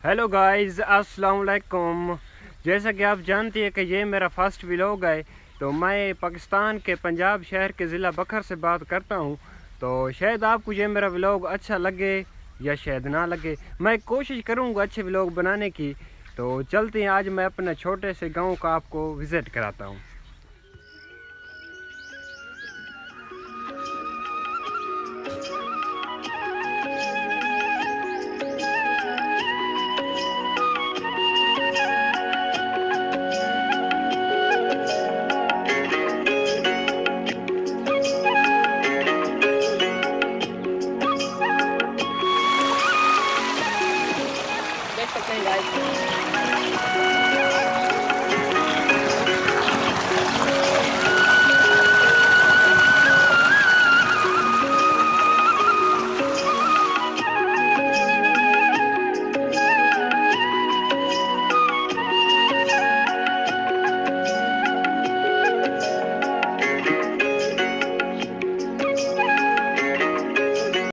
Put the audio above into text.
Hello guys, अस्सलाम वालेकुम। जैसा कि आप जानते हैं कि ये मेरा फर्स्ट व्लॉग है। तो मैं पाकिस्तान के पंजाब शहर के ज़िला बखर से बात करता हूँ। तो शायद आपको ये मेरा व्लॉग अच्छा लगे या शायद ना लगे। मैं कोशिश करूँगा अच्छे व्लॉग बनाने की। तो चलते हैं, आज मैं अपने छोटे से गाँव का आपको विज़िट कराता हूँ। देख सकते हैं गाइस।